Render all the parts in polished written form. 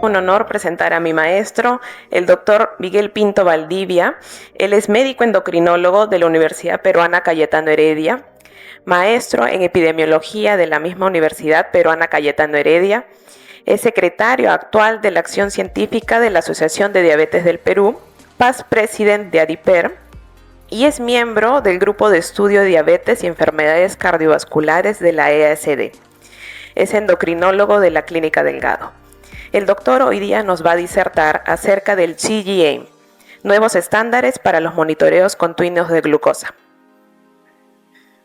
Un honor presentar a mi maestro, el doctor Miguel Pinto Valdivia. Él es médico endocrinólogo de la Universidad Peruana Cayetano Heredia, maestro en epidemiología de la misma Universidad Peruana Cayetano Heredia, es secretario actual de la Acción Científica de la Asociación de Diabetes del Perú, past president de ADIPER, y es miembro del Grupo de Estudio de Diabetes y Enfermedades Cardiovasculares de la EASD. Es endocrinólogo de la Clínica Delgado. El doctor hoy día nos va a disertar acerca del CGM, nuevos estándares para los monitoreos continuos de glucosa.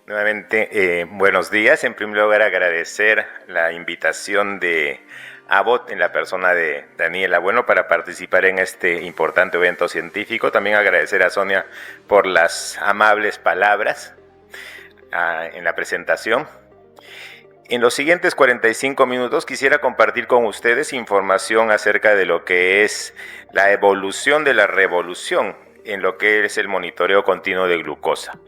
Nuevamente, buenos días. En primer lugar, agradecer la invitación de Abbott en la persona de Daniela Bueno para participar en este importante evento científico. También agradecer a Sonia por las amables palabras en la presentación. En los siguientes 45 minutos quisiera compartir con ustedes información acerca de lo que es la evolución de la revolución en lo que es el monitoreo continuo de glucosa.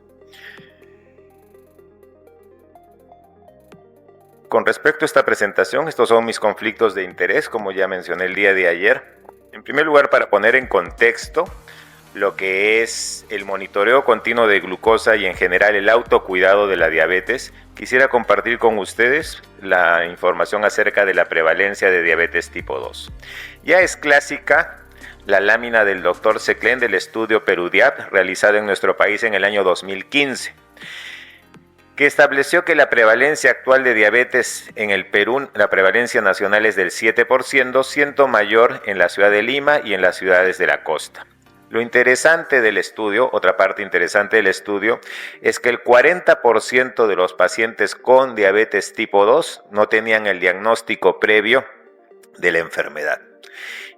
Con respecto a esta presentación, estos son mis conflictos de interés, como ya mencioné el día de ayer. En primer lugar, para poner en contexto lo que es el monitoreo continuo de glucosa y en general el autocuidado de la diabetes, quisiera compartir con ustedes la información acerca de la prevalencia de diabetes tipo 2. Ya es clásica la lámina del Dr. Seclen del estudio Perudiap realizado en nuestro país en el año 2015, que estableció que la prevalencia actual de diabetes en el Perú, la prevalencia nacional es del 7%, siendo mayor en la ciudad de Lima y en las ciudades de la costa. Lo interesante del estudio, otra parte interesante del estudio, es que el 40% de los pacientes con diabetes tipo 2 no tenían el diagnóstico previo de la enfermedad.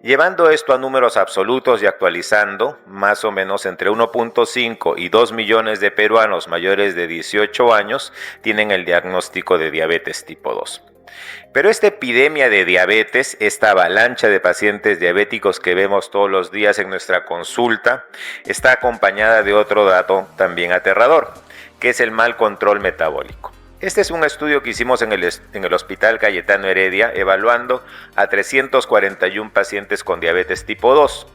Llevando esto a números absolutos y actualizando, más o menos entre 1.5 y 2 millones de peruanos mayores de 18 años tienen el diagnóstico de diabetes tipo 2. Pero esta epidemia de diabetes, esta avalancha de pacientes diabéticos que vemos todos los días en nuestra consulta, está acompañada de otro dato también aterrador, que es el mal control metabólico. Este es un estudio que hicimos en el Hospital Cayetano Heredia, evaluando a 341 pacientes con diabetes tipo 2.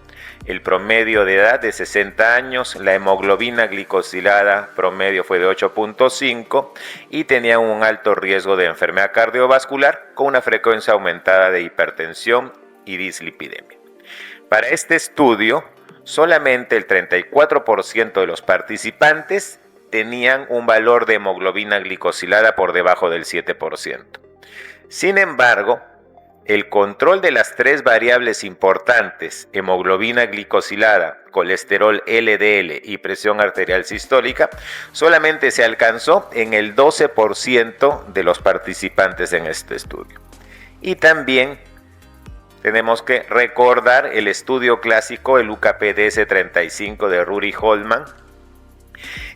El promedio de edad de 60 años, la hemoglobina glicosilada promedio fue de 8.5 y tenían un alto riesgo de enfermedad cardiovascular con una frecuencia aumentada de hipertensión y dislipidemia. Para este estudio, solamente el 34% de los participantes tenían un valor de hemoglobina glicosilada por debajo del 7%. Sin embargo, el control de las tres variables importantes, hemoglobina glicosilada, colesterol LDL y presión arterial sistólica, solamente se alcanzó en el 12% de los participantes en este estudio. Y también tenemos que recordar el estudio clásico, el UKPDS35 de Rudy Holman,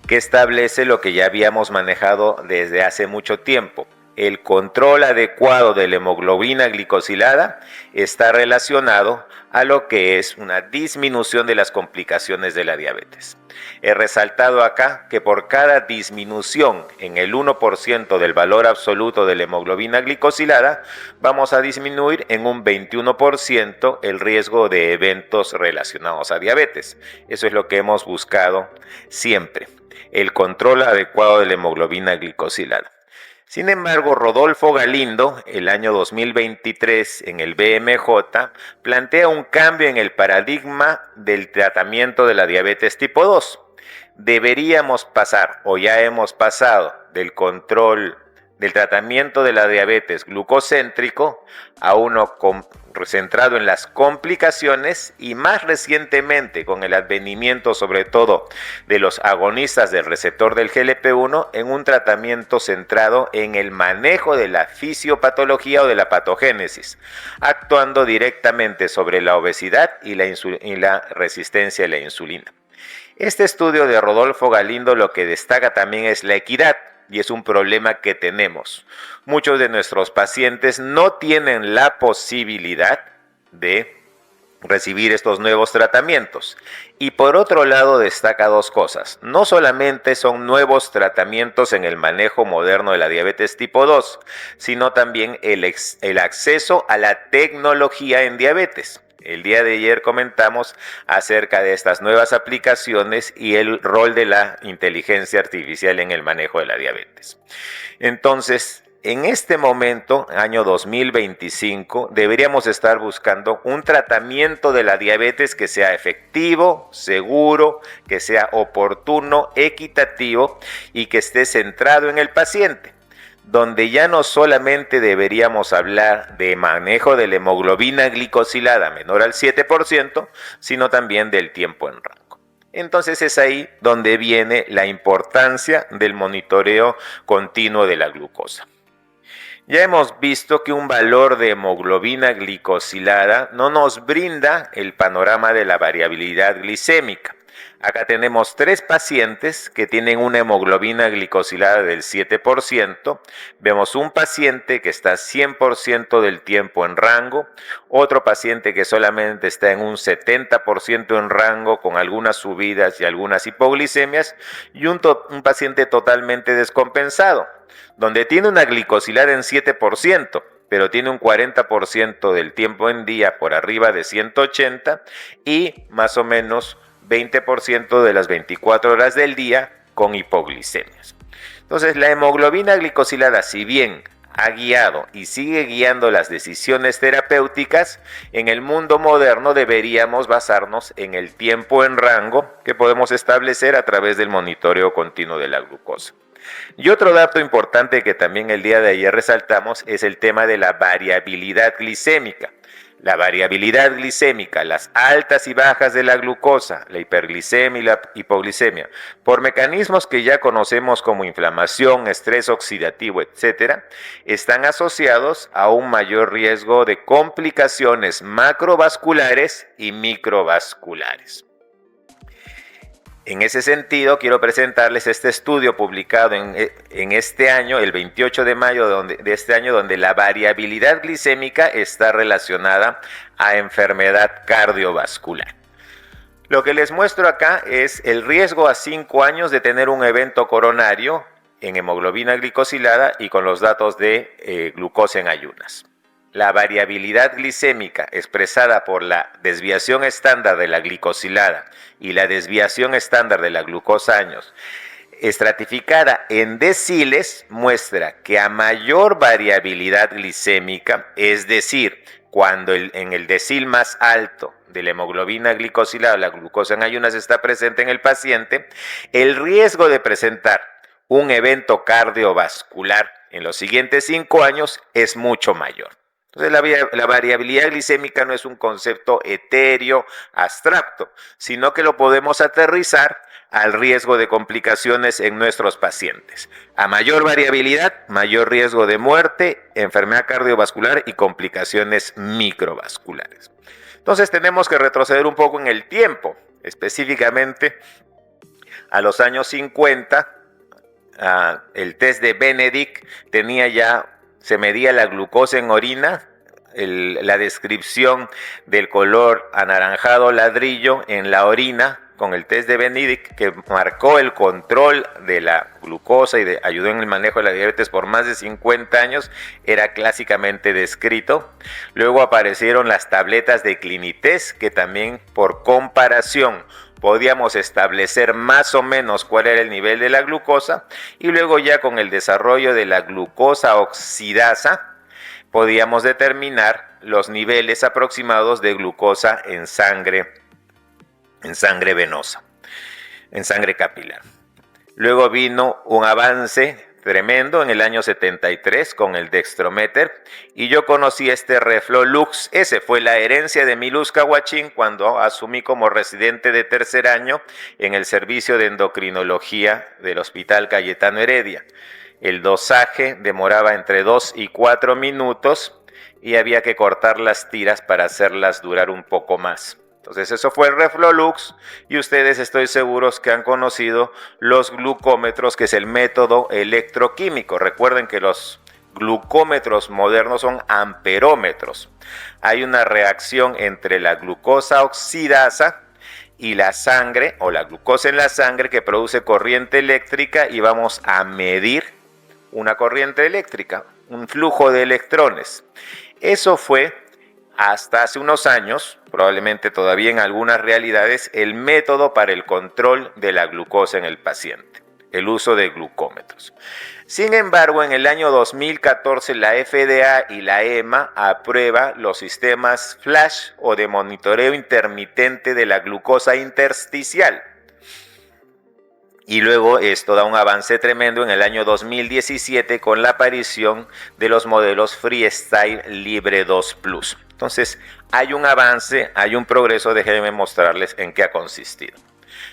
que establece lo que ya habíamos manejado desde hace mucho tiempo. El control adecuado de la hemoglobina glicosilada está relacionado a lo que es una disminución de las complicaciones de la diabetes. He resaltado acá que por cada disminución en el 1% del valor absoluto de la hemoglobina glicosilada, vamos a disminuir en un 21% el riesgo de eventos relacionados a diabetes. Eso es lo que hemos buscado siempre, el control adecuado de la hemoglobina glicosilada. Sin embargo, Rodolfo Galindo, el año 2023 en el BMJ, plantea un cambio en el paradigma del tratamiento de la diabetes tipo 2. Deberíamos pasar, o ya hemos pasado, del control del tratamiento de la diabetes glucocéntrico a uno centrado en las complicaciones y más recientemente con el advenimiento sobre todo de los agonistas del receptor del GLP-1 en un tratamiento centrado en el manejo de la fisiopatología o de la patogénesis, actuando directamente sobre la obesidad y la resistencia a la insulina. Este estudio de Rodolfo Galindo lo que destaca también es la equidad. Y es un problema que tenemos. Muchos de nuestros pacientes no tienen la posibilidad de recibir estos nuevos tratamientos. Y por otro lado destaca dos cosas. No solamente son nuevos tratamientos en el manejo moderno de la diabetes tipo 2, sino también el acceso a la tecnología en diabetes. El día de ayer comentamos acerca de estas nuevas aplicaciones y el rol de la inteligencia artificial en el manejo de la diabetes. Entonces, en este momento, año 2025, deberíamos estar buscando un tratamiento de la diabetes que sea efectivo, seguro, que sea oportuno, equitativo y que esté centrado en el paciente, donde ya no solamente deberíamos hablar de manejo de la hemoglobina glicosilada menor al 7%, sino también del tiempo en rango. Entonces es ahí donde viene la importancia del monitoreo continuo de la glucosa. Ya hemos visto que un valor de hemoglobina glicosilada no nos brinda el panorama de la variabilidad glicémica. Acá tenemos 3 pacientes que tienen una hemoglobina glicosilada del 7%. Vemos un paciente que está 100% del tiempo en rango, otro paciente que solamente está en un 70% en rango con algunas subidas y algunas hipoglicemias, y un paciente totalmente descompensado, donde tiene una glicosilada en 7%, pero tiene un 40% del tiempo en día por arriba de 180 y más o menos 20% de las 24 horas del día con hipoglicemias. Entonces, la hemoglobina glicosilada, si bien ha guiado y sigue guiando las decisiones terapéuticas, en el mundo moderno deberíamos basarnos en el tiempo en rango que podemos establecer a través del monitoreo continuo de la glucosa. Y otro dato importante que también el día de ayer resaltamos es el tema de la variabilidad glicémica. La variabilidad glicémica, las altas y bajas de la glucosa, la hiperglicemia y la hipoglicemia, por mecanismos que ya conocemos como inflamación, estrés oxidativo, etc., están asociados a un mayor riesgo de complicaciones macrovasculares y microvasculares. En ese sentido, quiero presentarles este estudio publicado en este año, el 28 de mayo de este año, donde la variabilidad glicémica está relacionada a enfermedad cardiovascular. Lo que les muestro acá es el riesgo a 5 años de tener un evento coronario en hemoglobina glicosilada y con los datos de glucosa en ayunas. La variabilidad glicémica expresada por la desviación estándar de la glicosilada y la desviación estándar de la glucosa años, estratificada en deciles, muestra que a mayor variabilidad glicémica, es decir, cuando en el decil más alto de la hemoglobina glicosilada, la glucosa en ayunas está presente en el paciente, el riesgo de presentar un evento cardiovascular en los siguientes 5 años es mucho mayor. Entonces la variabilidad glicémica no es un concepto etéreo, abstracto, sino que lo podemos aterrizar al riesgo de complicaciones en nuestros pacientes. A mayor variabilidad, mayor riesgo de muerte, enfermedad cardiovascular y complicaciones microvasculares. Entonces tenemos que retroceder un poco en el tiempo, específicamente a los años 50, el test de Benedict se medía la glucosa en orina, la descripción del color anaranjado ladrillo en la orina con el test de Benedict, que marcó el control de la glucosa y ayudó en el manejo de la diabetes por más de 50 años, era clásicamente descrito. Luego aparecieron las tabletas de Clinitest, que también por comparación podíamos establecer más o menos cuál era el nivel de la glucosa, y luego ya con el desarrollo de la glucosa oxidasa podíamos determinar los niveles aproximados de glucosa en sangre venosa, en sangre capilar. Luego vino un avance tremendo en el año 73 con el dextrometer, y yo conocí este Reflolux. Ese fue la herencia de Miluz Cahuachín cuando asumí como residente de tercer año en el servicio de endocrinología del Hospital Cayetano Heredia. El dosaje demoraba entre 2 y 4 minutos y había que cortar las tiras para hacerlas durar un poco más. Entonces eso fue el Reflolux, y ustedes estoy seguros que han conocido los glucómetros, que es el método electroquímico. Recuerden que los glucómetros modernos son amperómetros. Hay una reacción entre la glucosa oxidasa y la sangre, o la glucosa en la sangre, que produce corriente eléctrica, y vamos a medir una corriente eléctrica, un flujo de electrones. Eso fue hasta hace unos años, probablemente todavía en algunas realidades, el método para el control de la glucosa en el paciente, el uso de glucómetros. Sin embargo, en el año 2014 la FDA y la EMA aprueba los sistemas flash o de monitoreo intermitente de la glucosa intersticial. Y luego esto da un avance tremendo en el año 2017 con la aparición de los modelos Freestyle Libre 2 Plus. Entonces, hay un avance, hay un progreso, déjenme mostrarles en qué ha consistido.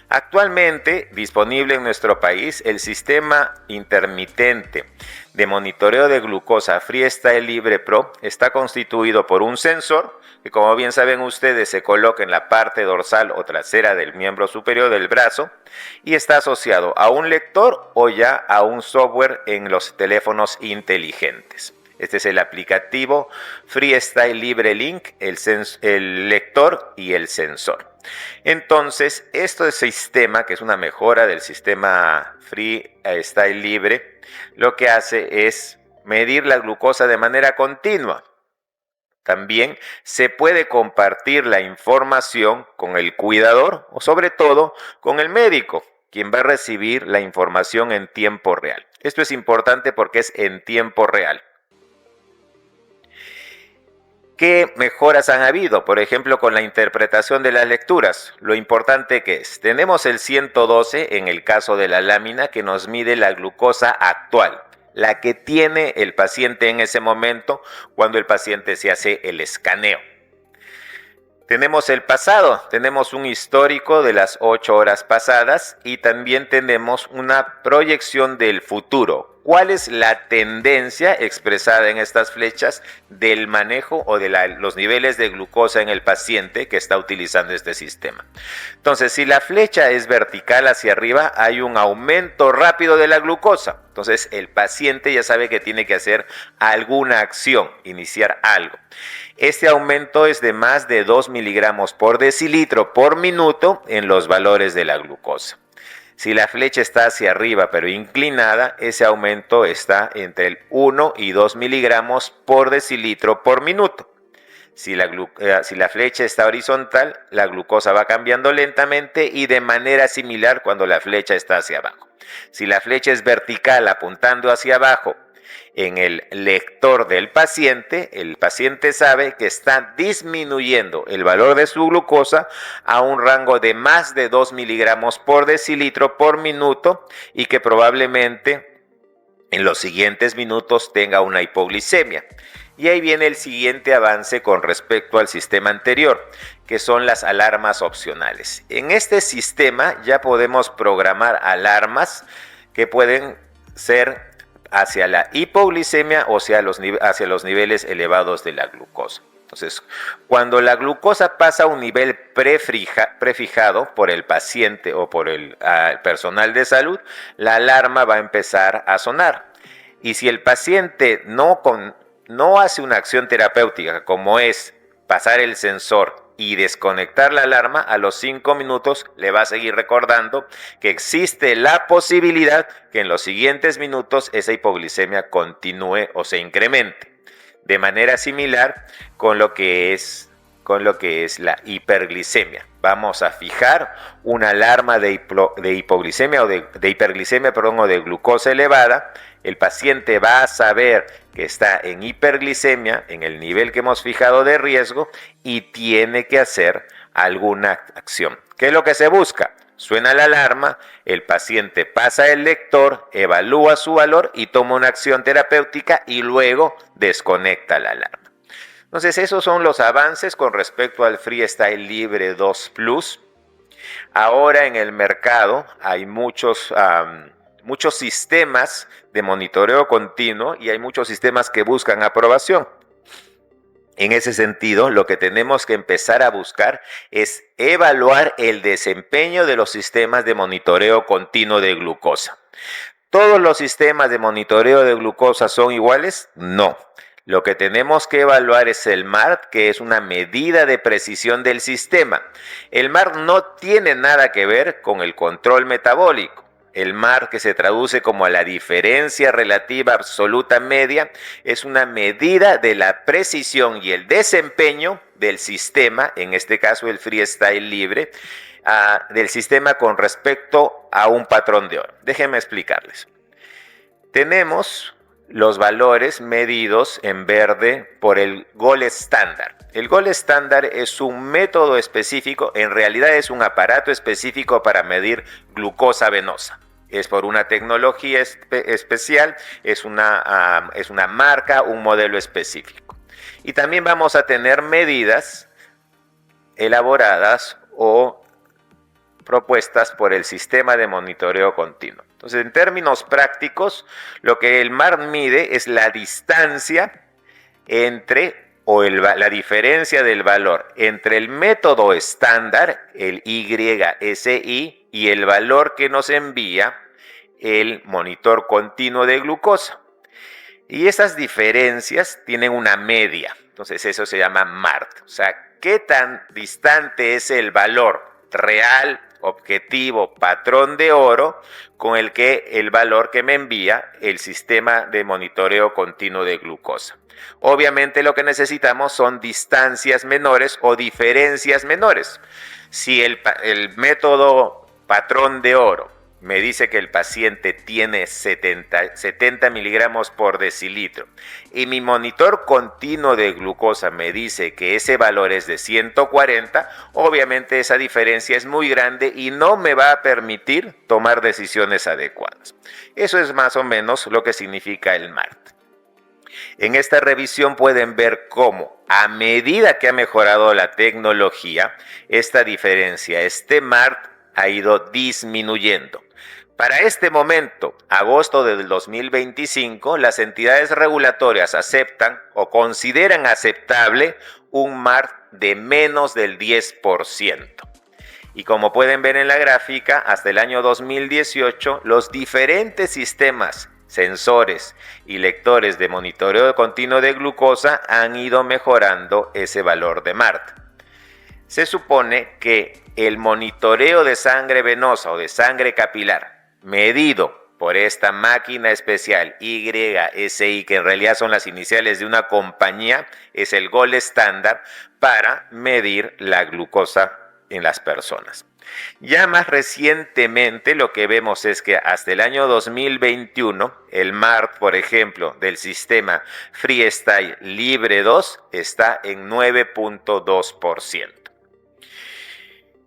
Actualmente, disponible en nuestro país, el sistema intermitente de monitoreo de glucosa Freestyle Libre Pro está constituido por un sensor que, como bien saben ustedes, se coloca en la parte dorsal o trasera del miembro superior del brazo y está asociado a un lector o ya a un software en los teléfonos inteligentes. Este es el aplicativo Freestyle Libre Link, el lector y el sensor. Entonces, este sistema, que es una mejora del sistema Freestyle Libre, lo que hace es medir la glucosa de manera continua. También se puede compartir la información con el cuidador o sobre todo con el médico, quien va a recibir la información en tiempo real. Esto es importante porque es en tiempo real. ¿Qué mejoras han habido? Por ejemplo, con la interpretación de las lecturas. Lo importante que es, tenemos el 112 en el caso de la lámina que nos mide la glucosa actual, la que tiene el paciente en ese momento cuando el paciente se hace el escaneo. Tenemos el pasado, tenemos un histórico de las 8 horas pasadas y también tenemos una proyección del futuro. ¿Cuál es la tendencia expresada en estas flechas del manejo o de los niveles de glucosa en el paciente que está utilizando este sistema? Entonces, si la flecha es vertical hacia arriba, hay un aumento rápido de la glucosa. Entonces, el paciente ya sabe que tiene que hacer alguna acción, iniciar algo. Este aumento es de más de 2 miligramos por decilitro por minuto en los valores de la glucosa. Si la flecha está hacia arriba pero inclinada, ese aumento está entre el 1 y 2 miligramos por decilitro por minuto. Si la flecha está horizontal, la glucosa va cambiando lentamente y de manera similar cuando la flecha está hacia abajo. Si la flecha es vertical apuntando hacia abajo, en el lector del paciente, el paciente sabe que está disminuyendo el valor de su glucosa a un rango de más de 2 miligramos por decilitro por minuto y que probablemente en los siguientes minutos tenga una hipoglicemia. Y ahí viene el siguiente avance con respecto al sistema anterior, que son las alarmas opcionales. En este sistema ya podemos programar alarmas que pueden ser hacia la hipoglicemia o hacia los niveles elevados de la glucosa. Entonces, cuando la glucosa pasa a un nivel prefijado por el paciente o por el personal de salud, la alarma va a empezar a sonar. Y si el paciente no hace una acción terapéutica como es pasar el sensor y desconectar la alarma, a los 5 minutos le va a seguir recordando que existe la posibilidad que en los siguientes minutos esa hipoglicemia continúe o se incremente. De manera similar con lo que es la hiperglicemia. Vamos a fijar una alarma de hipoglicemia o de hiperglicemia, o de glucosa elevada. El paciente va a saber que está en hiperglicemia, en el nivel que hemos fijado de riesgo, y tiene que hacer alguna acción. ¿Qué es lo que se busca? Suena la alarma, el paciente pasa el lector, evalúa su valor y toma una acción terapéutica y luego desconecta la alarma. Entonces, esos son los avances con respecto al Freestyle Libre 2 Plus. Ahora en el mercado hay muchos sistemas de monitoreo continuo y hay muchos sistemas que buscan aprobación. En ese sentido, lo que tenemos que empezar a buscar es evaluar el desempeño de los sistemas de monitoreo continuo de glucosa. ¿Todos los sistemas de monitoreo de glucosa son iguales? No. Lo que tenemos que evaluar es el MART, que es una medida de precisión del sistema. El MART no tiene nada que ver con el control metabólico. El MART, que se traduce como la diferencia relativa absoluta media, es una medida de la precisión y el desempeño del sistema, en este caso el freestyle libre, del sistema con respecto a un patrón de oro. Déjenme explicarles. Tenemos los valores medidos en verde por el Gold Standard. El Gold Standard es un método específico, en realidad es un aparato específico para medir glucosa venosa. Es por una tecnología especial, es una marca, un modelo específico. Y también vamos a tener medidas elaboradas o propuestas por el sistema de monitoreo continuo. Entonces, en términos prácticos, lo que el MART mide es la distancia la diferencia del valor entre el método estándar, el YSI, y el valor que nos envía el monitor continuo de glucosa. Y esas diferencias tienen una media. Entonces, eso se llama MART. O sea, ¿qué tan distante es el valor real, objetivo, patrón de oro con el valor que me envía el sistema de monitoreo continuo de glucosa? Obviamente lo que necesitamos son distancias menores o diferencias menores. Si el método patrón de oro me dice que el paciente tiene 70 miligramos por decilitro y mi monitor continuo de glucosa me dice que ese valor es de 140, obviamente esa diferencia es muy grande y no me va a permitir tomar decisiones adecuadas. Eso es más o menos lo que significa el MART. En esta revisión pueden ver cómo, a medida que ha mejorado la tecnología, esta diferencia, este MART, ha ido disminuyendo. Para este momento, agosto del 2025, las entidades regulatorias aceptan o consideran aceptable un MART de menos del 10%. Y como pueden ver en la gráfica, hasta el año 2018, los diferentes sistemas, sensores y lectores de monitoreo continuo de glucosa han ido mejorando ese valor de MART. Se supone que el monitoreo de sangre venosa o de sangre capilar, medido por esta máquina especial YSI, que en realidad son las iniciales de una compañía, es el Gold Standard para medir la glucosa en las personas. Ya más recientemente lo que vemos es que hasta el año 2021 el MART, por ejemplo, del sistema Freestyle Libre 2 está en 9.2%.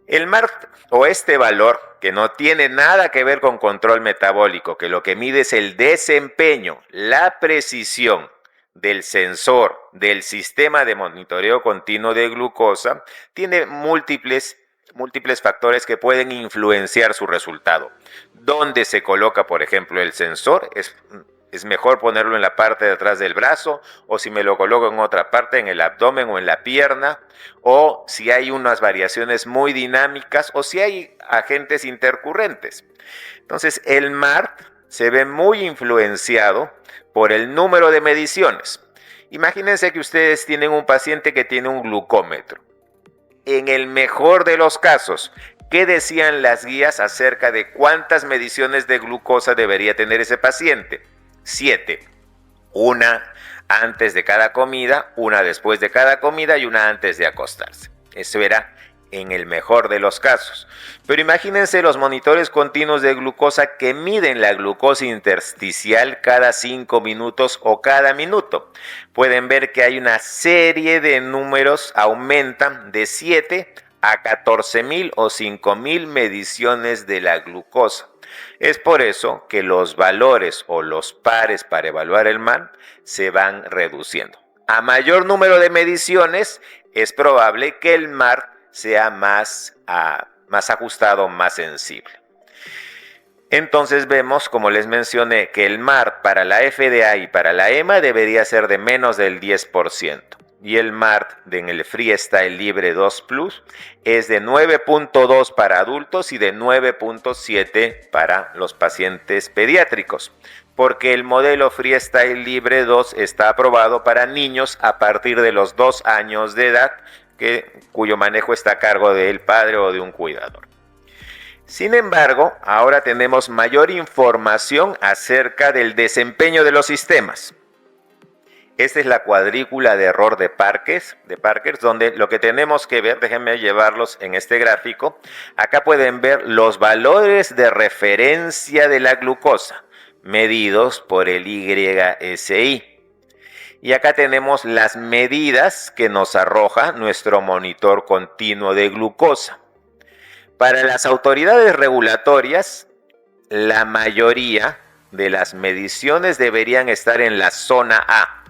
El MART, o este valor, que no tiene nada que ver con control metabólico, que lo que mide es el desempeño, la precisión del sensor del sistema de monitoreo continuo de glucosa, tiene múltiples factores que pueden influenciar su resultado. ¿Dónde se coloca, por ejemplo, el sensor? Es mejor ponerlo en la parte de atrás del brazo, o si me lo coloco en otra parte, en el abdomen o en la pierna, o si hay unas variaciones muy dinámicas, o si hay agentes intercurrentes. Entonces, el MART se ve muy influenciado por el número de mediciones. Imagínense que ustedes tienen un paciente que tiene un glucómetro. En el mejor de los casos, ¿qué decían las guías acerca de cuántas mediciones de glucosa debería tener ese paciente? 7. Una antes de cada comida, una después de cada comida y una antes de acostarse. Eso era en el mejor de los casos. Pero imagínense los monitores continuos de glucosa que miden la glucosa intersticial cada 5 minutos o cada minuto. Pueden ver que hay una serie de números, aumentan de 7 a 14,000 o 5,000 mediciones de la glucosa. Es por eso que los valores o los pares para evaluar el MART se van reduciendo. A mayor número de mediciones, es probable que el MART sea más ajustado, más sensible. Entonces vemos, como les mencioné, que el MART para la FDA y para la EMA debería ser de menos del 10%. y el MART en el Freestyle Libre 2 Plus es de 9.2 para adultos y de 9.7 para los pacientes pediátricos, porque el modelo Freestyle Libre 2 está aprobado para niños a partir de los 2 años de edad, cuyo manejo está a cargo del padre o de un cuidador. Sin embargo, ahora tenemos mayor información acerca del desempeño de los sistemas. Esta es la cuadrícula de error de Parkes, donde lo que tenemos que ver, déjenme llevarlos en este gráfico, acá pueden ver los valores de referencia de la glucosa, medidos por el YSI. Y acá tenemos las medidas que nos arroja nuestro monitor continuo de glucosa. Para las autoridades regulatorias, la mayoría de las mediciones deberían estar en la zona A,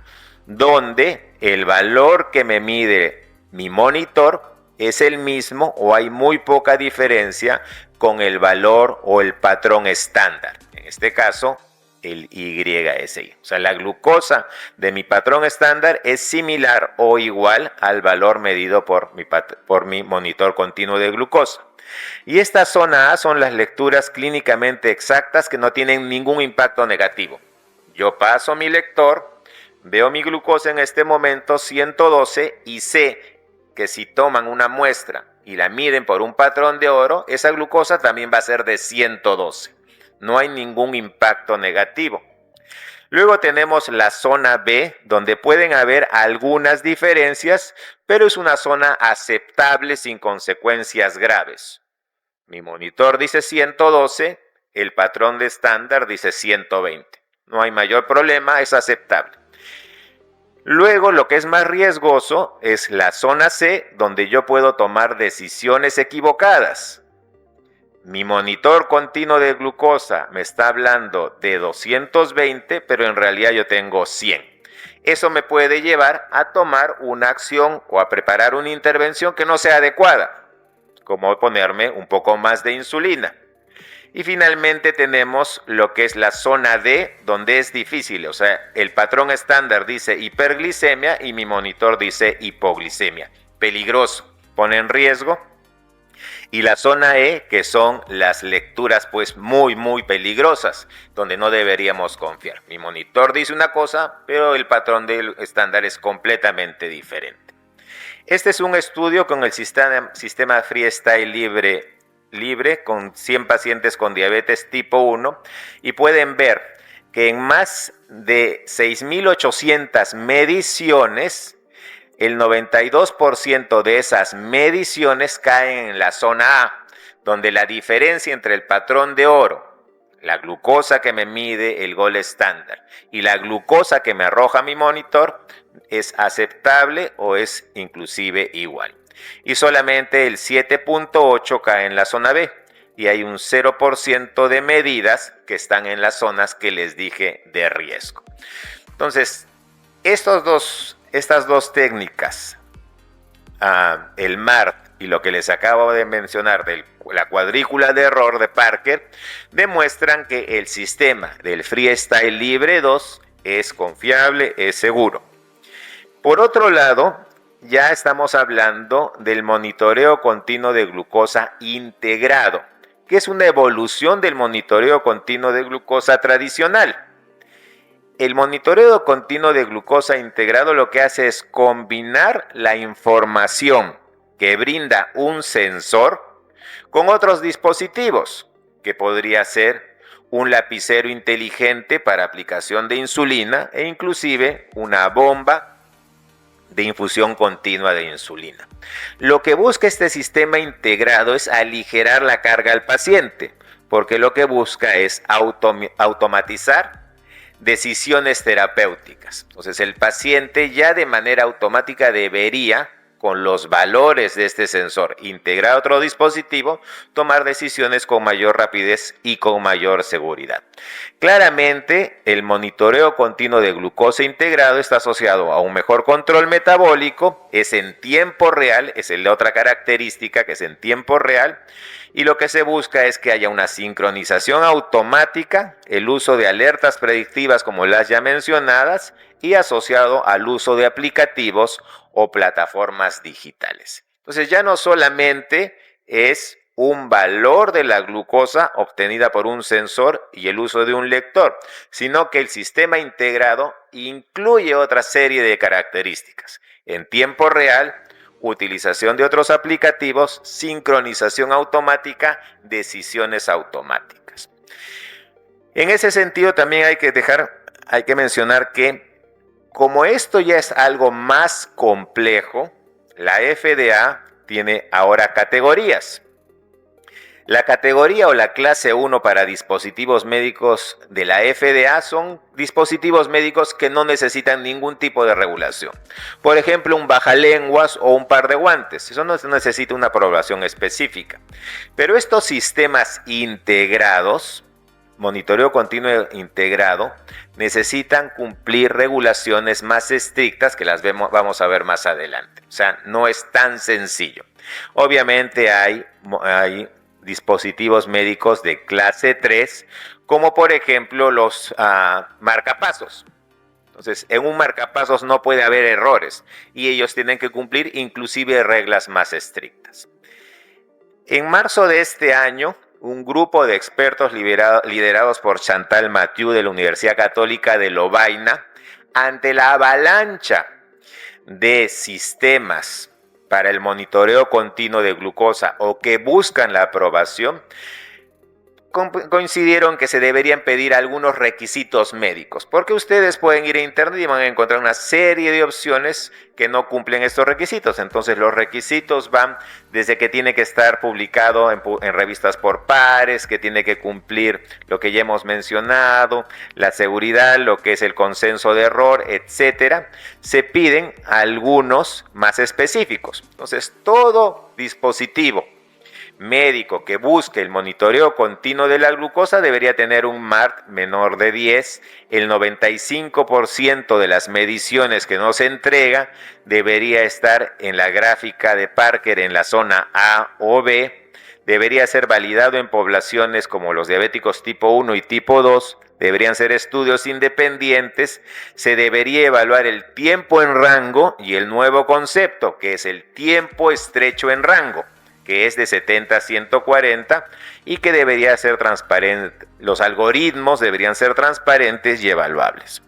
donde el valor que me mide mi monitor es el mismo o hay muy poca diferencia con el valor o el patrón estándar. En este caso, el YSI. O sea, la glucosa de mi patrón estándar es similar o igual al valor medido por mi monitor continuo de glucosa. Y esta zona A son las lecturas clínicamente exactas que no tienen ningún impacto negativo. Yo paso mi lector, veo mi glucosa en este momento 112 y sé que si toman una muestra y la miden por un patrón de oro, esa glucosa también va a ser de 112. No hay ningún impacto negativo. Luego tenemos la zona B, donde pueden haber algunas diferencias, pero es una zona aceptable sin consecuencias graves. Mi monitor dice 112, el patrón de estándar dice 120. No hay mayor problema, es aceptable. Luego, lo que es más riesgoso es la zona C, donde yo puedo tomar decisiones equivocadas. Mi monitor continuo de glucosa me está hablando de 220, pero en realidad yo tengo 100. Eso me puede llevar a tomar una acción o a preparar una intervención que no sea adecuada, como ponerme un poco más de insulina. Y finalmente tenemos lo que es la zona D, donde es difícil, o sea, el patrón estándar dice hiperglicemia y mi monitor dice hipoglicemia. Peligroso, pone en riesgo. Y la zona E, que son las lecturas pues muy peligrosas, donde no deberíamos confiar. Mi monitor dice una cosa, pero el patrón del estándar es completamente diferente. Este es un estudio con el sistema Freestyle libre con 100 pacientes con diabetes tipo 1 y pueden ver que en más de 6.800 mediciones, el 92% de esas mediciones caen en la zona A, donde la diferencia entre el patrón de oro, la glucosa que me mide el gol estándar y la glucosa que me arroja mi monitor es aceptable o es inclusive igual. Y solamente el 7.8 cae en la zona B y hay un 0% de medidas que están en las zonas que les dije de riesgo. Entonces, estas dos técnicas, el MART y lo que les acabo de mencionar de la cuadrícula de error de Parker, demuestran que el sistema del Freestyle Libre 2 es confiable, es seguro. Por otro lado, ya estamos hablando del monitoreo continuo de glucosa integrado, que es una evolución del monitoreo continuo de glucosa tradicional. El monitoreo continuo de glucosa integrado lo que hace es combinar la información que brinda un sensor con otros dispositivos, que podría ser un lapicero inteligente para aplicación de insulina e inclusive una bomba de infusión continua de insulina. Lo que busca este sistema integrado es aligerar la carga al paciente, porque lo que busca es automatizar decisiones terapéuticas. Entonces el paciente ya de manera automática debería, con los valores de este sensor integrado a otro dispositivo, tomar decisiones con mayor rapidez y con mayor seguridad. Claramente, el monitoreo continuo de glucosa integrado está asociado a un mejor control metabólico, es en tiempo real, es la otra característica que es en tiempo real, y lo que se busca es que haya una sincronización automática, el uso de alertas predictivas como las ya mencionadas y asociado al uso de aplicativos o plataformas digitales. Entonces ya no solamente es un valor de la glucosa obtenida por un sensor y el uso de un lector, sino que el sistema integrado incluye otra serie de características. En tiempo real, utilización de otros aplicativos, sincronización automática, decisiones automáticas. En ese sentido también hay que mencionar que como esto ya es algo más complejo, la FDA tiene ahora categorías. La categoría o la clase 1 para dispositivos médicos de la FDA son dispositivos médicos que no necesitan ningún tipo de regulación. Por ejemplo, un bajalenguas o un par de guantes. Eso no necesita una aprobación específica. Pero estos sistemas integrados, monitoreo continuo integrado, necesitan cumplir regulaciones más estrictas que las vamos a ver más adelante. O sea, no es tan sencillo. Obviamente hay dispositivos médicos de clase 3, como por ejemplo los marcapasos. Entonces, en un marcapasos no puede haber errores y ellos tienen que cumplir inclusive reglas más estrictas. En marzo de este año, un grupo de expertos liderados por Chantal Mathieu de la Universidad Católica de Lovaina, ante la avalancha de sistemas para el monitoreo continuo de glucosa o que buscan la aprobación, coincidieron que se deberían pedir algunos requisitos médicos, porque ustedes pueden ir a internet y van a encontrar una serie de opciones que no cumplen estos requisitos. Entonces los requisitos van desde que tiene que estar publicado en revistas por pares, que tiene que cumplir lo que ya hemos mencionado, la seguridad, lo que es el consenso de error, etcétera. Se piden algunos más específicos. Entonces todo dispositivo médico que busque el monitoreo continuo de la glucosa debería tener un MART menor de 10. El 95% de las mediciones que nos entrega debería estar en la gráfica de Parker en la zona A o B. Debería ser validado en poblaciones como los diabéticos tipo 1 y tipo 2. Deberían ser estudios independientes. Se debería evaluar el tiempo en rango y el nuevo concepto, que es el tiempo estrecho en rango, que es de 70 a 140 y que debería ser transparente. Los algoritmos deberían ser transparentes y evaluables.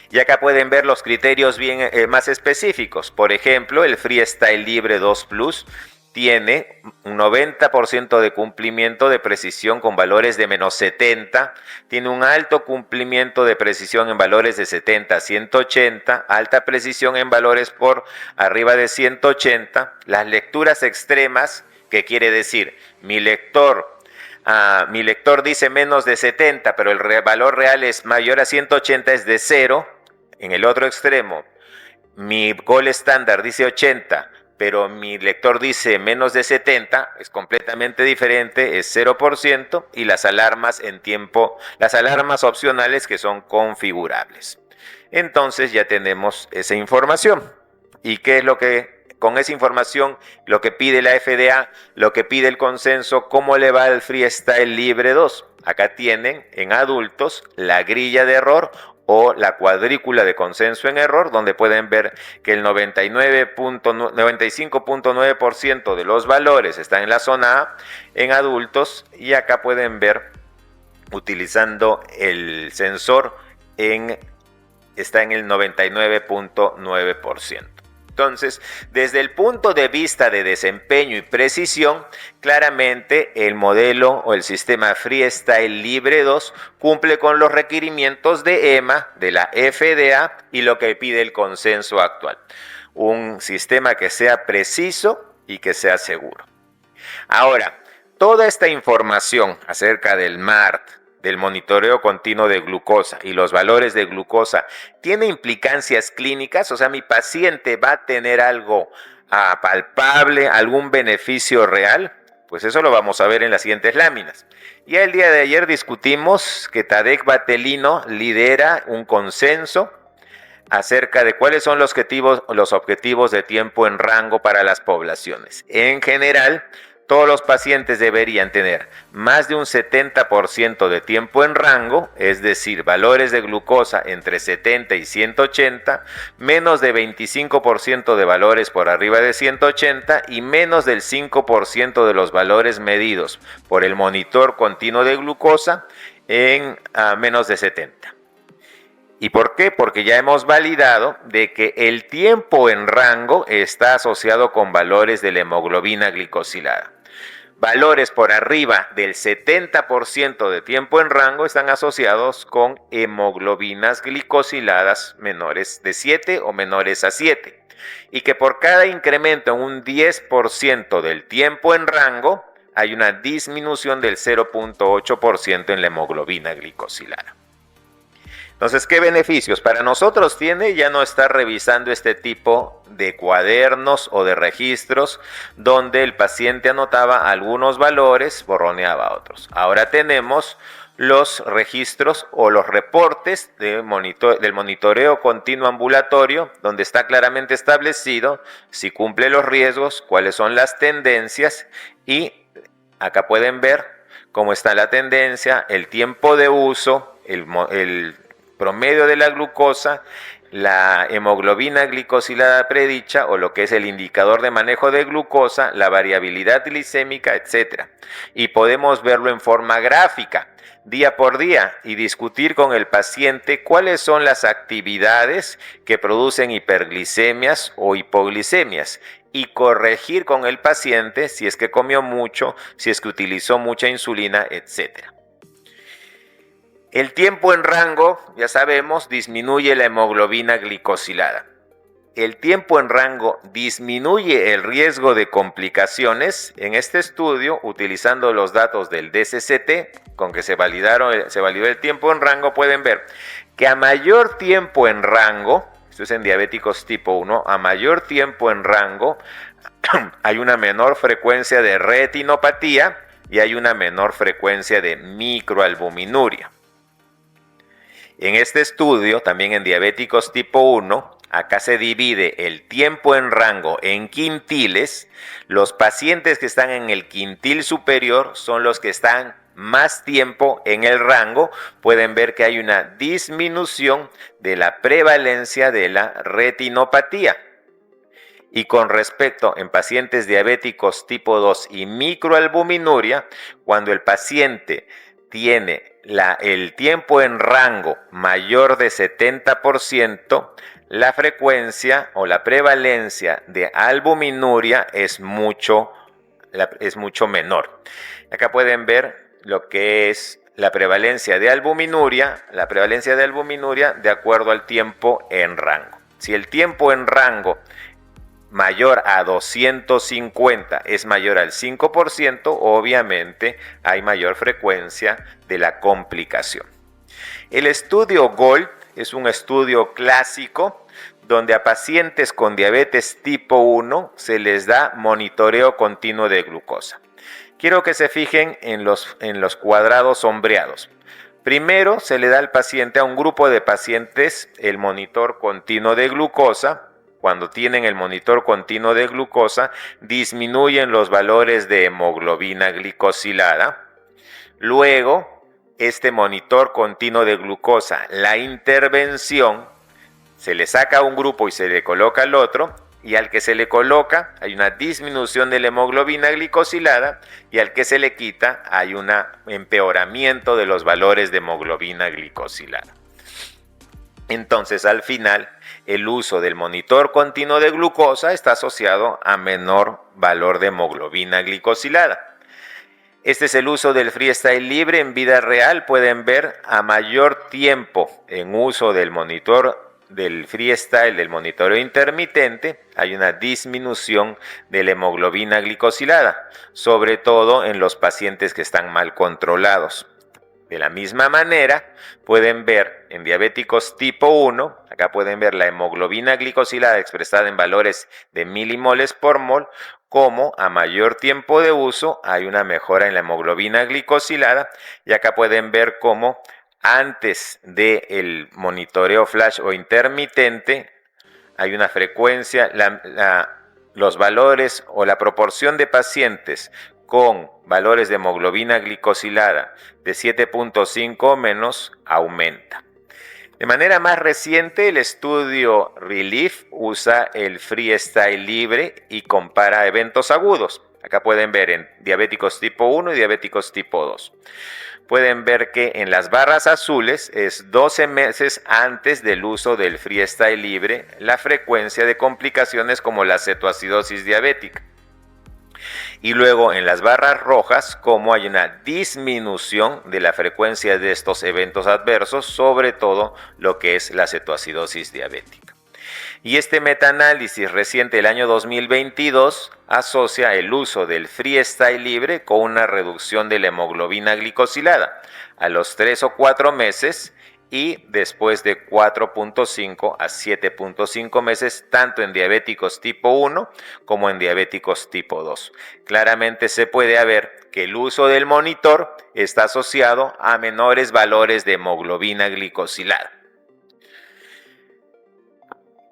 Y acá pueden ver los criterios más específicos. Por ejemplo, el Freestyle Libre 2 Plus tiene un 90% de cumplimiento de precisión con valores de menos 70, tiene un alto cumplimiento de precisión en valores de 70 a 180, alta precisión en valores por arriba de 180, las lecturas extremas, ¿qué quiere decir? Mi lector dice menos de 70, pero el valor real es mayor a 180, es de 0. En el otro extremo, mi gold estándar dice 80, pero mi lector dice menos de 70, es completamente diferente, es 0%, y las alarmas las alarmas opcionales que son configurables. Entonces ya tenemos esa información. ¿Y qué es lo que, con esa información, lo que pide la FDA, lo que pide el consenso, cómo le va al Freestyle Libre 2? Acá tienen en adultos la grilla de error o la cuadrícula de consenso en error, donde pueden ver que el 95.9% de los valores están en la zona A en adultos, y acá pueden ver, utilizando el sensor, está en el 99.9%. Entonces, desde el punto de vista de desempeño y precisión, claramente el modelo o el sistema Freestyle Libre 2 cumple con los requerimientos de EMA, de la FDA y lo que pide el consenso actual. Un sistema que sea preciso y que sea seguro. Ahora, toda esta información acerca del MART, del monitoreo continuo de glucosa y los valores de glucosa, ¿tiene implicancias clínicas? O sea, ¿mi paciente va a tener algo palpable, algún beneficio real? Pues eso lo vamos a ver en las siguientes láminas. Ya el día de ayer discutimos que Tadek Batelino lidera un consenso acerca de cuáles son los objetivos de tiempo en rango para las poblaciones. En general, todos los pacientes deberían tener más de un 70% de tiempo en rango, es decir, valores de glucosa entre 70 y 180, menos de 25% de valores por arriba de 180 y menos del 5% de los valores medidos por el monitor continuo de glucosa en menos de 70. ¿Y por qué? Porque ya hemos validado de que el tiempo en rango está asociado con valores de la hemoglobina glicosilada. Valores por arriba del 70% de tiempo en rango están asociados con hemoglobinas glicosiladas menores de 7 o menores a 7. Y que por cada incremento en un 10% del tiempo en rango, hay una disminución del 0.8% en la hemoglobina glicosilada. Entonces, ¿qué beneficios para nosotros tiene ya no estar revisando este tipo de cuadernos o de registros donde el paciente anotaba algunos valores, borroneaba otros? Ahora tenemos los registros o los reportes del monitoreo continuo ambulatorio, donde está claramente establecido si cumple los riesgos, cuáles son las tendencias, y acá pueden ver cómo está la tendencia, el tiempo de uso, el promedio de la glucosa, la hemoglobina glicosilada predicha o lo que es el indicador de manejo de glucosa, la variabilidad glicémica, etc. Y podemos verlo en forma gráfica, día por día, y discutir con el paciente cuáles son las actividades que producen hiperglicemias o hipoglicemias y corregir con el paciente si es que comió mucho, si es que utilizó mucha insulina, etc. El tiempo en rango, ya sabemos, disminuye la hemoglobina glicosilada. El tiempo en rango disminuye el riesgo de complicaciones. En este estudio, utilizando los datos del DSCT, con que se validó el tiempo en rango, pueden ver que a mayor tiempo en rango, esto es en diabéticos tipo 1, a mayor tiempo en rango, hay una menor frecuencia de retinopatía y hay una menor frecuencia de microalbuminuria. En este estudio, también en diabéticos tipo 1, acá se divide el tiempo en rango en quintiles. Los pacientes que están en el quintil superior son los que están más tiempo en el rango. Pueden ver que hay una disminución de la prevalencia de la retinopatía. Y con respecto en pacientes diabéticos tipo 2 y microalbuminuria, cuando el paciente tiene el tiempo en rango mayor de 70%, la frecuencia o la prevalencia de albuminuria es mucho menor. Acá pueden ver lo que es la prevalencia de albuminuria de acuerdo al tiempo en rango. Si el tiempo en rango mayor a 250 es mayor al 5%, obviamente hay mayor frecuencia de la complicación. El estudio GOLD es un estudio clásico donde a pacientes con diabetes tipo 1 se les da monitoreo continuo de glucosa. Quiero que se fijen en los cuadrados sombreados. Primero se le da al paciente, a un grupo de pacientes, el monitor continuo de glucosa. Cuando tienen el monitor continuo de glucosa, disminuyen los valores de hemoglobina glicosilada. Luego, este monitor continuo de glucosa, la intervención, se le saca a un grupo y se le coloca al otro, y al que se le coloca hay una disminución de la hemoglobina glicosilada, y al que se le quita hay un empeoramiento de los valores de hemoglobina glicosilada. Entonces, al final, el uso del monitor continuo de glucosa está asociado a menor valor de hemoglobina glicosilada. Este es el uso del freestyle libre en vida real. Pueden ver a mayor tiempo en uso del monitor del freestyle, del monitoreo intermitente, hay una disminución de la hemoglobina glicosilada, sobre todo en los pacientes que están mal controlados. De la misma manera, pueden ver en diabéticos tipo 1, acá pueden ver la hemoglobina glicosilada expresada en valores de milimoles por mol, como a mayor tiempo de uso hay una mejora en la hemoglobina glicosilada, y acá pueden ver cómo antes del monitoreo flash o intermitente hay una frecuencia, los valores o la proporción de pacientes con valores de hemoglobina glicosilada de 7.5 o menos aumenta. De manera más reciente, el estudio RELIEF usa el freestyle libre y compara eventos agudos. Acá pueden ver en diabéticos tipo 1 y diabéticos tipo 2. Pueden ver que en las barras azules es 12 meses antes del uso del freestyle libre la frecuencia de complicaciones como la cetoacidosis diabética. Y luego en las barras rojas, como hay una disminución de la frecuencia de estos eventos adversos, sobre todo lo que es la cetoacidosis diabética. Y este metaanálisis reciente del año 2022 asocia el uso del freestyle libre con una reducción de la hemoglobina glicosilada a los 3 o 4 meses y después de 4.5 a 7.5 meses, tanto en diabéticos tipo 1 como en diabéticos tipo 2. Claramente se puede ver que el uso del monitor está asociado a menores valores de hemoglobina glicosilada.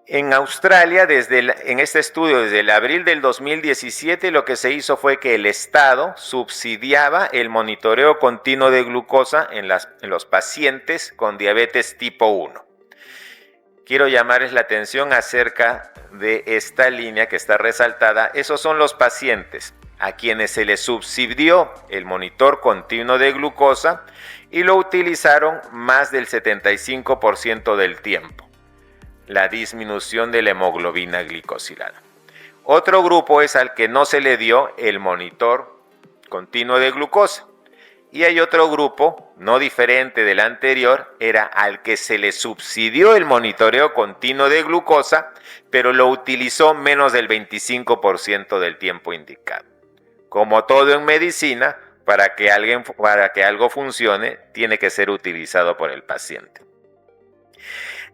En Australia, en este estudio, desde el abril del 2017, lo que se hizo fue que el Estado subsidiaba el monitoreo continuo de glucosa en los pacientes con diabetes tipo 1. Quiero llamarles la atención acerca de esta línea que está resaltada. Esos son los pacientes a quienes se les subsidió el monitor continuo de glucosa y lo utilizaron más del 75% del tiempo. La disminución de la hemoglobina glicosilada. Otro grupo es al que no se le dio el monitor continuo de glucosa. Y hay otro grupo, no diferente del anterior, era al que se le subsidió el monitoreo continuo de glucosa, pero lo utilizó menos del 25% del tiempo indicado. Como todo en medicina, para que algo funcione, tiene que ser utilizado por el paciente.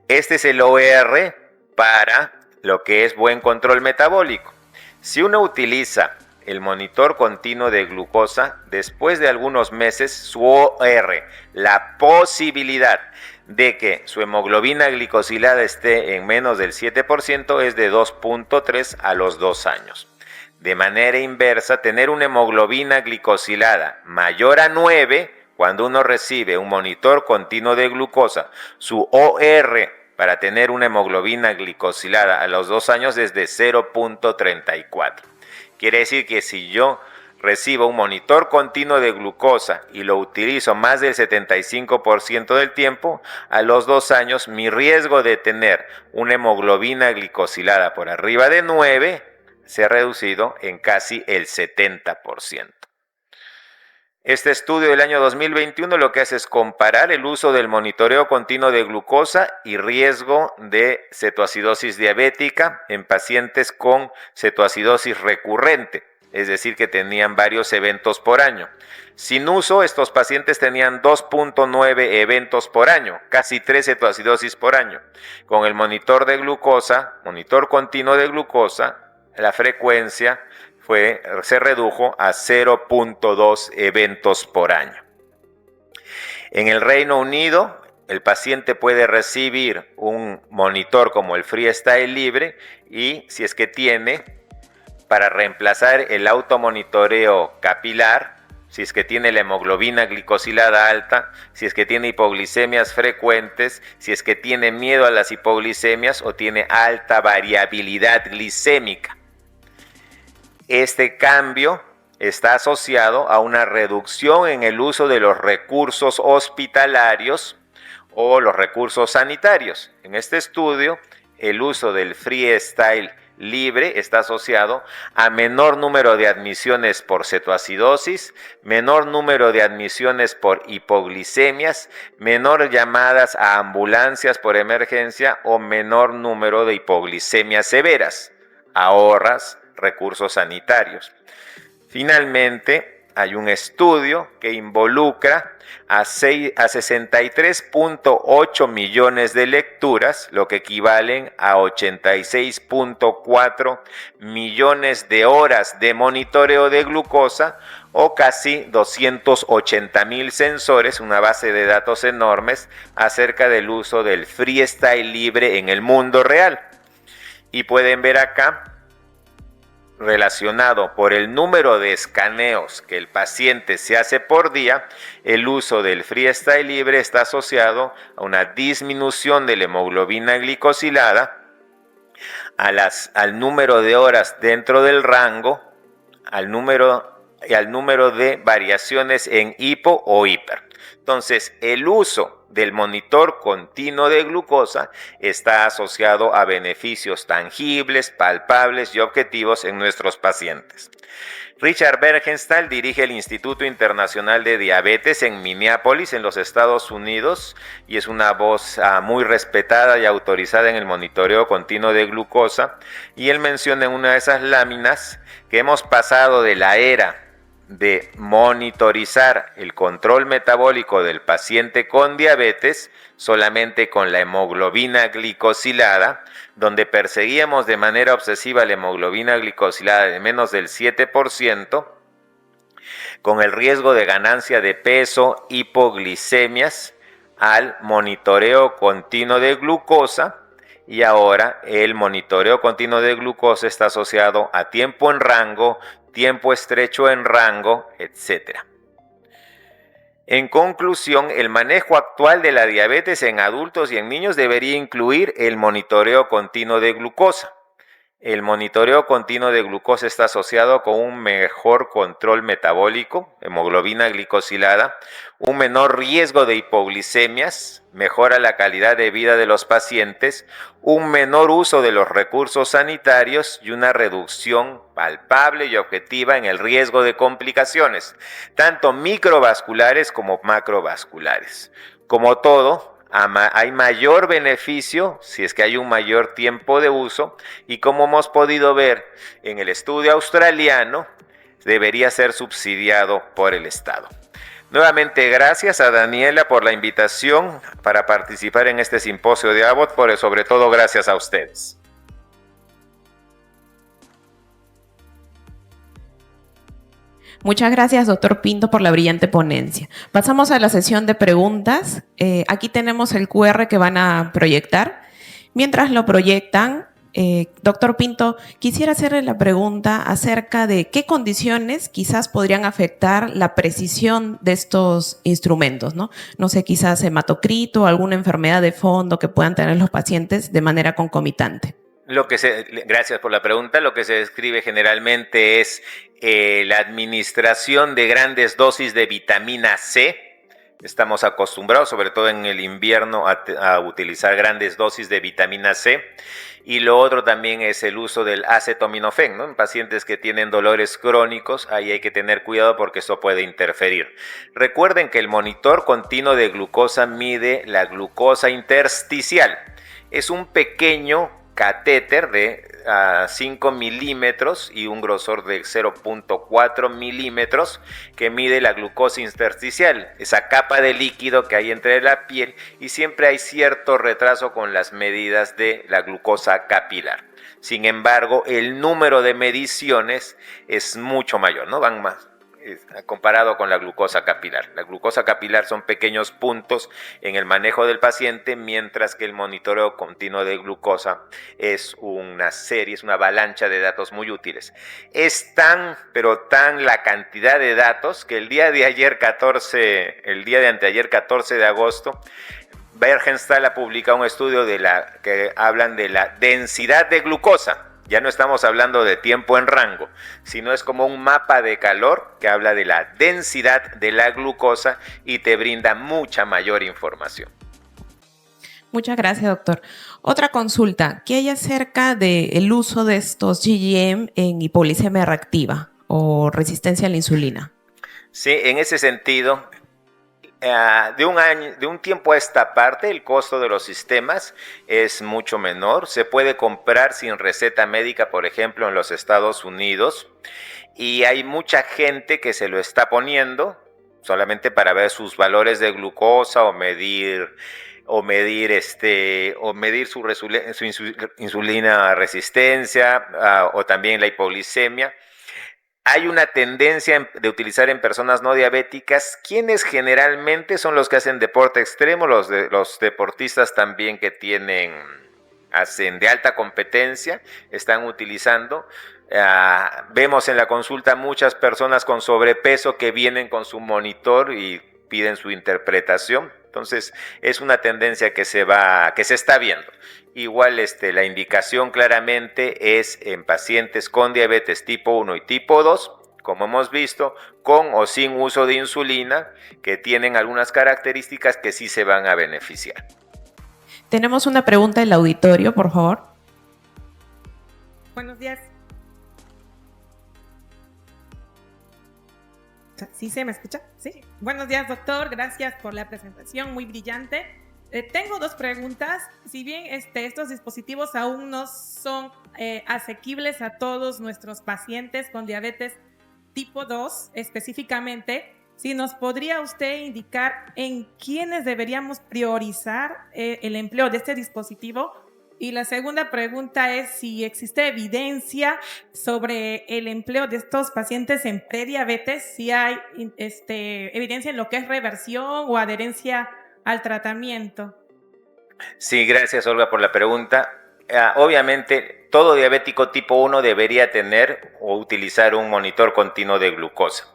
Este es el OR para lo que es buen control metabólico. Si uno utiliza el monitor continuo de glucosa, después de algunos meses su OR, la posibilidad de que su hemoglobina glicosilada esté en menos del 7% es de 2.3 a los 2 años. De manera inversa, tener una hemoglobina glicosilada mayor a 9, cuando uno recibe un monitor continuo de glucosa, su OR para tener una hemoglobina glicosilada a los 2 años es de 0.34. Quiere decir que si yo recibo un monitor continuo de glucosa y lo utilizo más del 75% del tiempo, a los 2 años mi riesgo de tener una hemoglobina glicosilada por arriba de 9 se ha reducido en casi el 70%. Este estudio del año 2021 lo que hace es comparar el uso del monitoreo continuo de glucosa y riesgo de cetoacidosis diabética en pacientes con cetoacidosis recurrente, es decir, que tenían varios eventos por año. Sin uso, estos pacientes tenían 2.9 eventos por año, casi 3 cetoacidosis por año. Con el monitor de glucosa, monitor continuo de glucosa, la frecuencia se redujo a 0.2 eventos por año. En el Reino Unido, el paciente puede recibir un monitor como el freestyle libre y, si es que tiene, para reemplazar el automonitoreo capilar, si es que tiene la hemoglobina glicosilada alta, si es que tiene hipoglicemias frecuentes, si es que tiene miedo a las hipoglicemias o tiene alta variabilidad glicémica. Este cambio está asociado a una reducción en el uso de los recursos hospitalarios o los recursos sanitarios. En este estudio, el uso del freestyle libre está asociado a menor número de admisiones por cetoacidosis, menor número de admisiones por hipoglicemias, menor llamadas a ambulancias por emergencia o menor número de hipoglicemias severas. Ahorras recursos sanitarios. Finalmente, hay un estudio que involucra a 63.8 millones de lecturas, lo que equivalen a 86.4 millones de horas de monitoreo de glucosa o casi 280,000 sensores, una base de datos enormes acerca del uso del freestyle libre en el mundo real. Y pueden ver acá relacionado por el número de escaneos que el paciente se hace por día, el uso del freestyle libre está asociado a una disminución de la hemoglobina glicosilada, al número de horas dentro del rango, al número de variaciones en hipo o hiper. Entonces, el uso del monitor continuo de glucosa está asociado a beneficios tangibles, palpables y objetivos en nuestros pacientes. Richard Bergenstahl dirige el Instituto Internacional de Diabetes en Minneapolis, en los Estados Unidos, y es una voz muy respetada y autorizada en el monitoreo continuo de glucosa. Y él menciona en una de esas láminas que hemos pasado de la era de monitorizar el control metabólico del paciente con diabetes solamente con la hemoglobina glicosilada, donde perseguíamos de manera obsesiva la hemoglobina glicosilada de menos del 7%, con el riesgo de ganancia de peso, hipoglicemias, al monitoreo continuo de glucosa. Y ahora el monitoreo continuo de glucosa está asociado a tiempo en rango, tiempo estrecho en rango, etc. En conclusión, el manejo actual de la diabetes en adultos y en niños debería incluir el monitoreo continuo de glucosa. El monitoreo continuo de glucosa está asociado con un mejor control metabólico, hemoglobina glicosilada, un menor riesgo de hipoglicemias, mejora la calidad de vida de los pacientes, un menor uso de los recursos sanitarios y una reducción palpable y objetiva en el riesgo de complicaciones, tanto microvasculares como macrovasculares. Como todo, hay mayor beneficio si es que hay un mayor tiempo de uso, y como hemos podido ver en el estudio australiano, debería ser subsidiado por el Estado. Nuevamente, gracias a Daniela por la invitación para participar en este simposio de Abbott, pero sobre todo gracias a ustedes. Muchas gracias, doctor Pinto, por la brillante ponencia. Pasamos a la sesión de preguntas. Aquí tenemos el QR que van a proyectar. Mientras lo proyectan, doctor Pinto, quisiera hacerle la pregunta acerca de qué condiciones quizás podrían afectar la precisión de estos instrumentos, ¿no? No sé, quizás hematocrito o alguna enfermedad de fondo que puedan tener los pacientes de manera concomitante. Gracias por la pregunta. Lo que se describe generalmente es la administración de grandes dosis de vitamina C. Estamos acostumbrados, sobre todo en el invierno, a utilizar grandes dosis de vitamina C. Y lo otro también es el uso del acetaminofén, ¿no? En pacientes que tienen dolores crónicos, ahí hay que tener cuidado porque esto puede interferir. Recuerden que el monitor continuo de glucosa mide la glucosa intersticial. Es un pequeño catéter de 5 milímetros y un grosor de 0.4 milímetros que mide la glucosa intersticial, esa capa de líquido que hay entre la piel, y siempre hay cierto retraso con las medidas de la glucosa capilar. Sin embargo, el número de mediciones es mucho mayor, ¿no? Van más comparado con la glucosa capilar. La glucosa capilar son pequeños puntos en el manejo del paciente, mientras que el monitoreo continuo de glucosa es una serie, es una avalancha de datos muy útiles. Es tan la cantidad de datos que el día de anteayer 14 de agosto, Bergenstahl ha publicado un estudio que hablan de la densidad de glucosa. Ya no estamos hablando de tiempo en rango, sino es como un mapa de calor que habla de la densidad de la glucosa y te brinda mucha mayor información. Muchas gracias, doctor. Otra consulta, ¿qué hay acerca del uso de estos GGM en hipoglicemia reactiva o resistencia a la insulina? Sí, en ese sentido, de un tiempo a esta parte, el costo de los sistemas es mucho menor. Se puede comprar sin receta médica, por ejemplo, en los Estados Unidos, y hay mucha gente que se lo está poniendo solamente para ver sus valores de glucosa o medir su insulina resistencia, o también la hipoglicemia. Hay una tendencia de utilizar en personas no diabéticas, quienes generalmente son los que hacen deporte extremo, los deportistas también que hacen de alta competencia, están utilizando Vemos en la consulta muchas personas con sobrepeso que vienen con su monitor y piden su interpretación. Entonces es una tendencia que se está viendo. Igual la indicación claramente es en pacientes con diabetes tipo 1 y tipo 2, como hemos visto, con o sin uso de insulina, que tienen algunas características que sí se van a beneficiar. Tenemos una pregunta del auditorio, por favor. Buenos días. ¿Sí se me escucha? Sí. Buenos días, doctor. Gracias por la presentación, muy brillante. Tengo dos preguntas. Si bien estos dispositivos aún no son asequibles a todos nuestros pacientes con diabetes tipo 2 específicamente, si nos podría usted indicar en quiénes deberíamos priorizar el empleo de este dispositivo. Y la segunda pregunta es si existe evidencia sobre el empleo de estos pacientes en prediabetes, si hay evidencia en lo que es reversión o adherencia al tratamiento. Sí, gracias Olga por la pregunta. Obviamente, todo diabético tipo 1 debería tener o utilizar un monitor continuo de glucosa.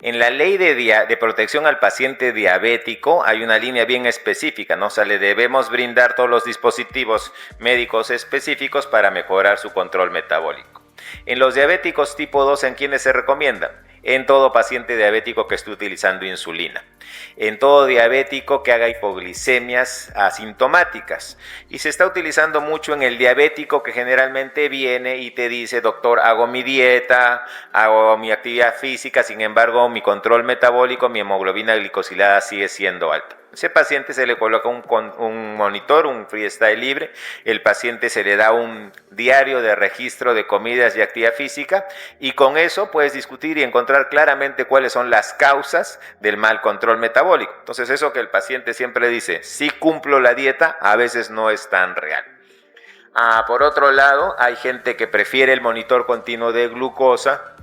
En la ley de protección al paciente diabético hay una línea bien específica, ¿no? O sea, le debemos brindar todos los dispositivos médicos específicos para mejorar su control metabólico. En los diabéticos tipo 2, ¿en quiénes se recomienda? En todo paciente diabético que esté utilizando insulina, en todo diabético que haga hipoglicemias asintomáticas, y se está utilizando mucho en el diabético que generalmente viene y te dice: doctor, hago mi dieta, hago mi actividad física, sin embargo mi control metabólico, mi hemoglobina glicosilada sigue siendo alta. A ese paciente se le coloca un monitor, un freestyle libre, el paciente se le da un diario de registro de comidas y actividad física, y con eso puedes discutir y encontrar claramente cuáles son las causas del mal control metabólico. Entonces, eso que el paciente siempre dice, sí cumplo la dieta, a veces no es tan real. Por otro lado, hay gente que prefiere el monitor continuo de glucosa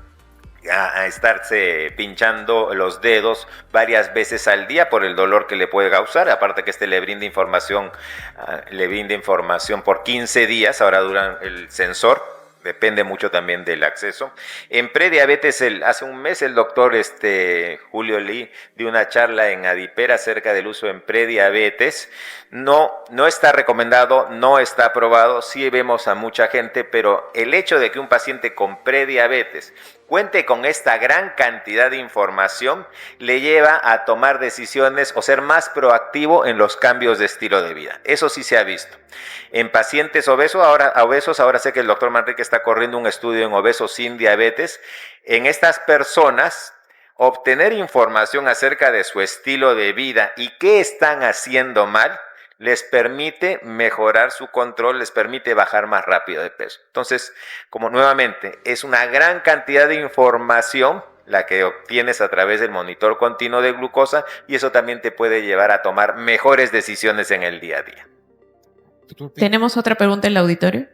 a estarse pinchando los dedos varias veces al día por el dolor que le puede causar, aparte que le brinda información por 15 días, ahora dura el sensor, depende mucho también del acceso. En prediabetes, hace un mes el doctor Julio Lee dio una charla en Adipera acerca del uso en prediabetes. No está recomendado, no está aprobado, sí vemos a mucha gente, pero el hecho de que un paciente con prediabetes cuente con esta gran cantidad de información le lleva a tomar decisiones o ser más proactivo en los cambios de estilo de vida. Eso sí se ha visto. En pacientes obesos, ahora sé que el doctor Manrique está corriendo un estudio en obesos sin diabetes. En estas personas, obtener información acerca de su estilo de vida y qué están haciendo mal les permite mejorar su control, les permite bajar más rápido de peso. Entonces, como nuevamente, es una gran cantidad de información la que obtienes a través del monitor continuo de glucosa, y eso también te puede llevar a tomar mejores decisiones en el día a día. ¿Tenemos otra pregunta en el auditorio?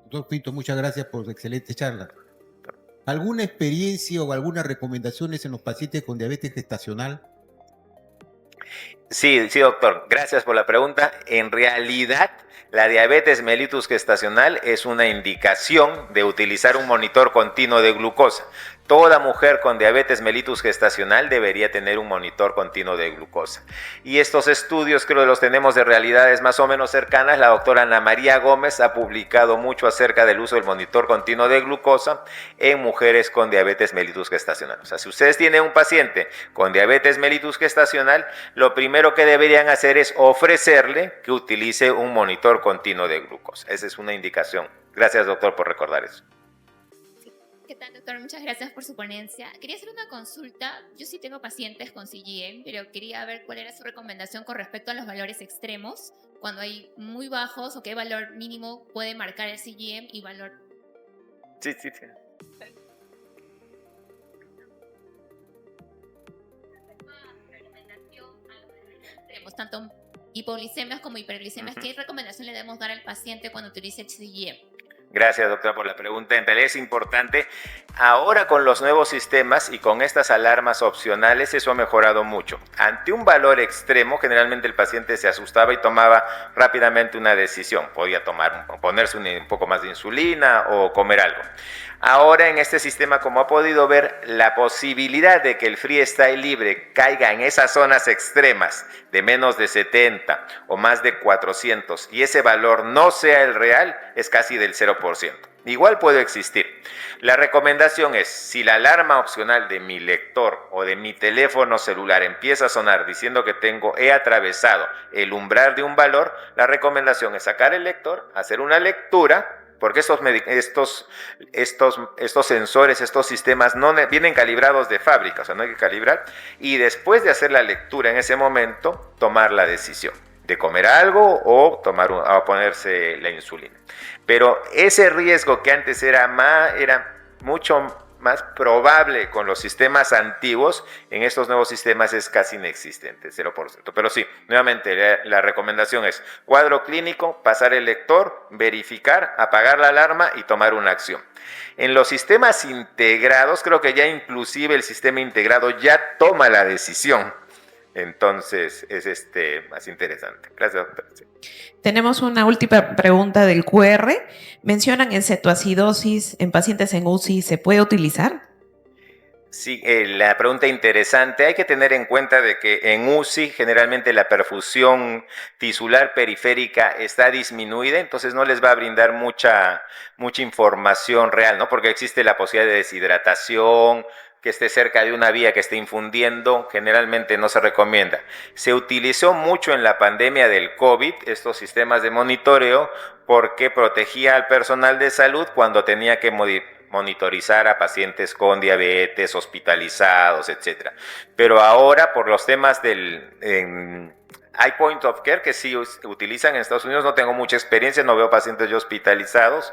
Doctor Pinto, muchas gracias por la excelente charla. ¿Alguna experiencia o algunas recomendaciones en los pacientes con diabetes gestacional? Sí, doctor. Gracias por la pregunta. En realidad, la diabetes mellitus gestacional es una indicación de utilizar un monitor continuo de glucosa. Toda mujer con diabetes mellitus gestacional debería tener un monitor continuo de glucosa. Y estos estudios creo que los tenemos de realidades más o menos cercanas. La doctora Ana María Gómez ha publicado mucho acerca del uso del monitor continuo de glucosa en mujeres con diabetes mellitus gestacional. O sea, si ustedes tienen un paciente con diabetes mellitus gestacional, lo primero que deberían hacer es ofrecerle que utilice un monitor continuo de glucosa. Esa es una indicación. Gracias, doctor, por recordar eso. ¿Qué tal, doctor? Muchas gracias por su ponencia. Quería hacer una consulta. Yo sí tengo pacientes con CGM, pero quería ver cuál era su recomendación con respecto a los valores extremos, cuando hay muy bajos o qué valor mínimo puede marcar el CGM y valor... Sí. Tanto hipoglicemias como hiperglicemias, ¿qué recomendación le debemos dar al paciente cuando utilice el CGM? Gracias, doctora, por la pregunta. En realidad es importante. Ahora con los nuevos sistemas y con estas alarmas opcionales, eso ha mejorado mucho. Ante un valor extremo, generalmente el paciente se asustaba y tomaba rápidamente una decisión. Podía ponerse un poco más de insulina o comer algo. Ahora en este sistema, como ha podido ver, la posibilidad de que el freestyle libre caiga en esas zonas extremas de menos de 70 o más de 400 y ese valor no sea el real es casi del 0%. Igual puede existir. La recomendación es, si la alarma opcional de mi lector o de mi teléfono celular empieza a sonar diciendo que he atravesado el umbral de un valor, la recomendación es sacar el lector, hacer una lectura, porque estos sensores, estos sistemas no vienen calibrados de fábrica, o sea, no hay que calibrar, y después de hacer la lectura en ese momento, tomar la decisión de comer algo o ponerse la insulina. Pero ese riesgo que antes era mucho más probable con los sistemas antiguos, en estos nuevos sistemas es casi inexistente, 0%. Pero sí, nuevamente, la recomendación es cuadro clínico, pasar el lector, verificar, apagar la alarma y tomar una acción. En los sistemas integrados, creo que ya inclusive el sistema integrado ya toma la decisión. Entonces es más interesante. Gracias, doctor. Sí. Tenemos una última pregunta del QR. Mencionan en cetoacidosis en pacientes en UCI, ¿se puede utilizar? Sí, la pregunta interesante. Hay que tener en cuenta de que en UCI generalmente la perfusión tisular periférica está disminuida, entonces no les va a brindar mucha información real, ¿no? Porque existe la posibilidad de deshidratación, que esté cerca de una vía que esté infundiendo, generalmente no se recomienda. Se utilizó mucho en la pandemia del COVID estos sistemas de monitoreo porque protegía al personal de salud cuando tenía que monitorizar a pacientes con diabetes, hospitalizados, etc. Pero ahora por los temas hay point of care que sí utilizan en Estados Unidos, no tengo mucha experiencia, no veo pacientes yo hospitalizados,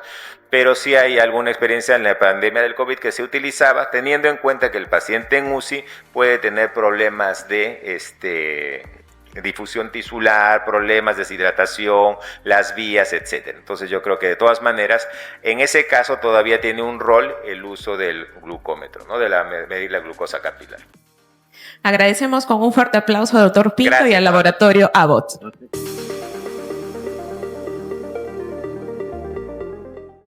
pero sí hay alguna experiencia en la pandemia del COVID que se utilizaba, teniendo en cuenta que el paciente en UCI puede tener problemas de difusión tisular, problemas de deshidratación, las vías, etc. Entonces yo creo que de todas maneras, en ese caso todavía tiene un rol el uso del glucómetro, ¿no? De medir la glucosa capilar. Agradecemos con un fuerte aplauso al doctor Pinto Gracias, y al laboratorio Abbott.